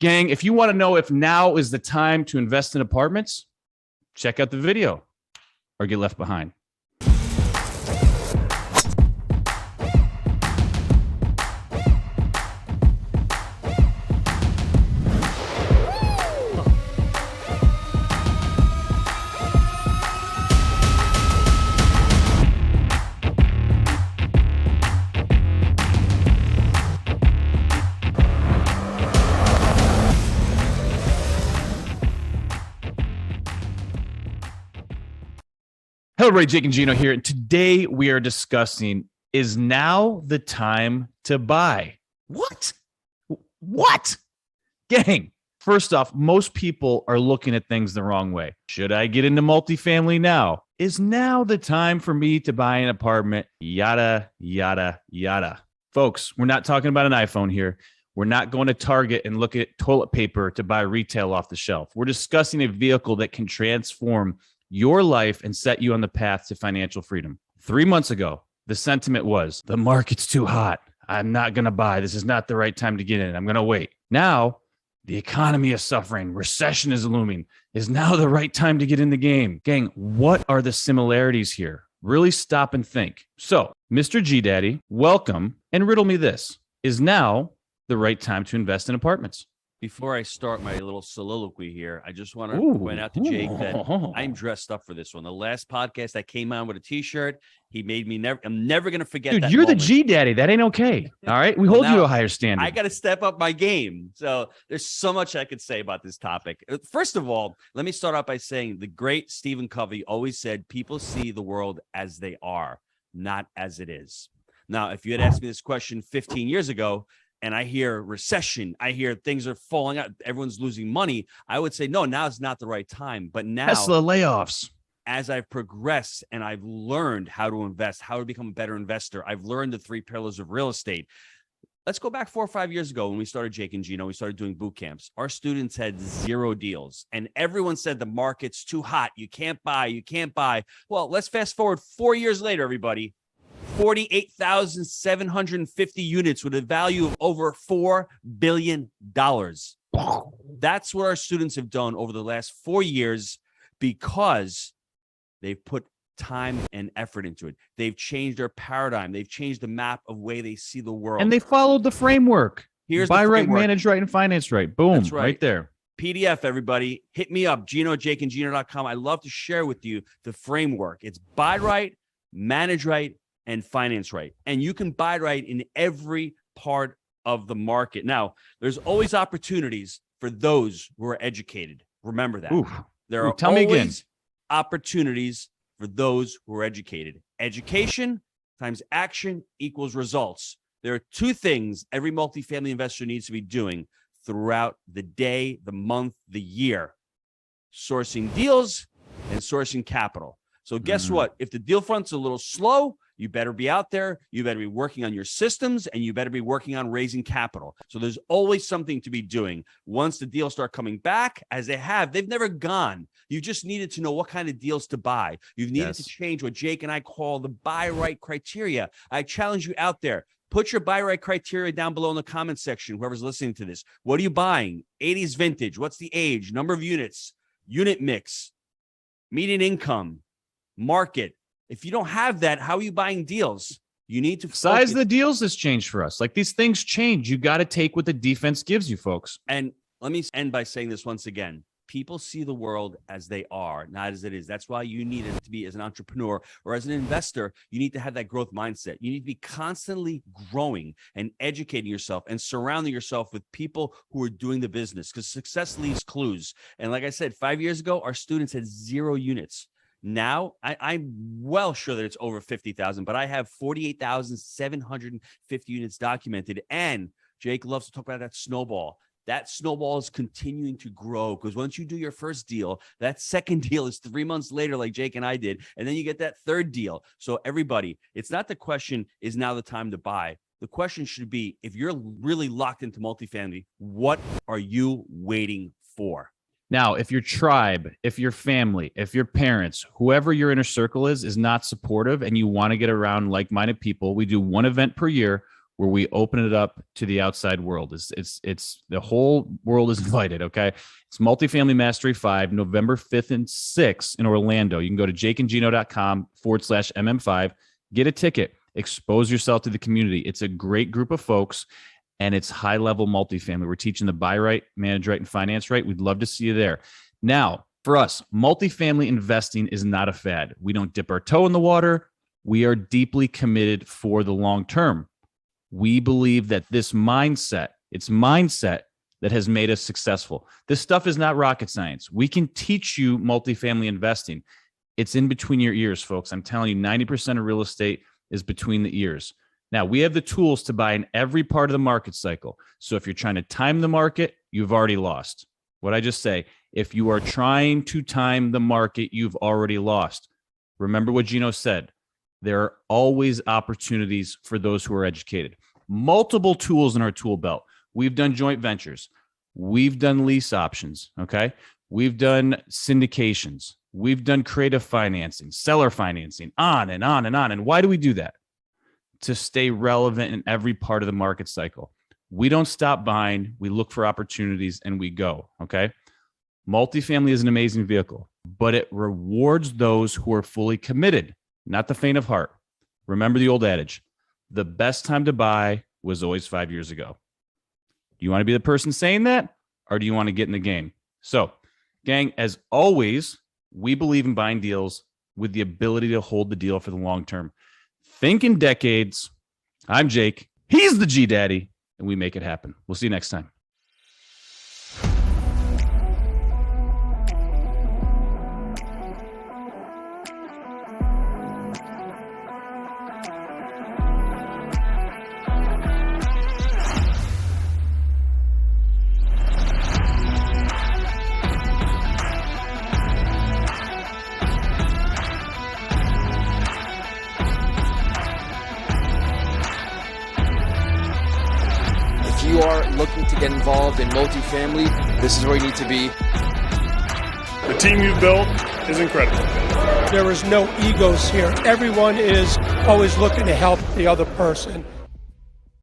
Gang, if you want to know if now is the time to invest in apartments, check out the video or get left behind. Hello, everybody. Jake Gino here. And today we are discussing, is now the time to buy? What? Gang, first off, most people are looking at things the wrong way. Should I get into multifamily now? Is now the time for me to buy an apartment? Yada, yada, yada. Folks, we're not talking about an iPhone here. We're not going to Target and look at toilet paper to buy retail off the shelf. We're discussing a vehicle that can transform your life and set you on the path to financial freedom. 3 months ago, the sentiment was, the market's too hot. I'm not going to buy. This is not the right time to get in. I'm going to wait. Now, the economy is suffering. Recession is looming. Is now the right time to get in the game? Gang, what are the similarities here? Really stop and think. So, Mr. G Daddy, welcome, and riddle me this. Is now the right time to invest in apartments? Before I start my little soliloquy here, I just want to point out to Jake that I'm dressed up for this one. The last podcast I came on with a T-shirt, he made me I'm never going to forget that. Dude, you're the G Daddy. That ain't okay. All right? We hold you to a higher standard. I got to step up my game. So there's so much I could say about this topic. First of all, let me start out by saying the great Stephen Covey always said, people see the world as they are, not as it is. Now, if you had asked me this question 15 years ago, and I hear recession, I hear things are falling out, everyone's losing money, I would say, no, now is not the right time. But now, Tesla layoffs. As I've progressed and I've learned how to invest, how to become a better investor, I've learned the 3 pillars of real estate. Let's go back 4 or 5 years ago when we started Jake and Gino, we started doing boot camps. Our students had 0 deals, and everyone said the market's too hot. You can't buy, you can't buy. Well, let's fast forward 4 years later, everybody. 48,750 units with a value of over $4 billion. That's what our students have done over the last 4 years because they've put time and effort into it. They've changed their paradigm. They've changed the map of way they see the world. And they followed the framework. Here's buy the right, framework. manage right, and finance right. Boom, That's right there. PDF, everybody. Hit me up, Jakeandgino.com. I love to share with you the framework. It's buy right, manage right, and finance right. And you can buy right in every part of the market. Now, there's always opportunities for those who are educated. Remember that. There are always opportunities for those who are educated. Education times action equals results. There are 2 things every multifamily investor needs to be doing throughout the day, the month, the year: sourcing deals and sourcing capital. So guess what? If the deal front's a little slow, you better be out there. You better be working on your systems, and you better be working on raising capital. So there's always something to be doing. Once the deals start coming back, as they have, they've never gone. You just needed to know what kind of deals to buy. You've needed to change what Jake and I call the buy right criteria. I challenge you out there. Put your buy right criteria down below in the comment section, whoever's listening to this. What are you buying? 80s vintage. What's the age? Number of units? Unit mix? Median income? Market? If you don't have that, how are you buying deals? You need to size of the deals has changed for us. Like, these things change. You got to take what the defense gives you, folks. And let me end by saying this once again. People see the world as they are, not as it is. That's why you need it to be, as an entrepreneur or as an investor, you need to have that growth mindset. You need to be constantly growing and educating yourself and surrounding yourself with people who are doing the business, because success leaves clues. And like I said, 5 years ago, our students had 0 units. Now, I'm well sure that it's over 50,000, but I have 48,750 units documented. And Jake loves to talk about that snowball. That snowball is continuing to grow, because once you do your first deal, that second deal is 3 months later, like Jake and I did. And then you get that third deal. So everybody, it's not the question, is now the time to buy? The question should be, if you're really locked into multifamily, what are you waiting for? Now, if your tribe, if your family, if your parents, whoever your inner circle is not supportive, and you want to get around like-minded people, we do one event per year where we open it up to the outside world. It's the whole world is invited. Okay. It's Multifamily Mastery 5, November 5th and 6th in Orlando. You can go to jakeandgino.com/MM5, get a ticket, expose yourself to the community. It's a great group of folks, and it's high level multifamily. We're teaching the buy right, manage right, and finance right. We'd love to see you there. Now, for us, multifamily investing is not a fad. We don't dip our toe in the water. We are deeply committed for the long term. We believe that this mindset, it's mindset that has made us successful. This stuff is not rocket science. We can teach you multifamily investing. It's in between your ears, folks. I'm telling you, 90% of real estate is between the ears. Now, we have the tools to buy in every part of the market cycle. So if you're trying to time the market, you've already lost. What I just say, if you are trying to time the market, you've already lost. Remember what Gino said. There are always opportunities for those who are educated. Multiple tools in our tool belt. We've done joint ventures. We've done lease options. Okay. We've done syndications. We've done creative financing, seller financing, on and on and on. And why do we do that? To stay relevant in every part of the market cycle. We don't stop buying. We look for opportunities and we go. Okay. Multifamily is an amazing vehicle, but it rewards those who are fully committed, not the faint of heart. Remember the old adage, the best time to buy was always 5 years ago. Do you want to be the person saying that, or do you want to get in the game? So, gang, as always, we believe in buying deals with the ability to hold the deal for the long term. Think in decades. I'm Jake. He's the G Daddy, and we make it happen. We'll see you next time. If you are looking to get involved in multifamily, this is where you need to be. The team you've built is incredible. There is no egos here. Everyone is always looking to help the other person.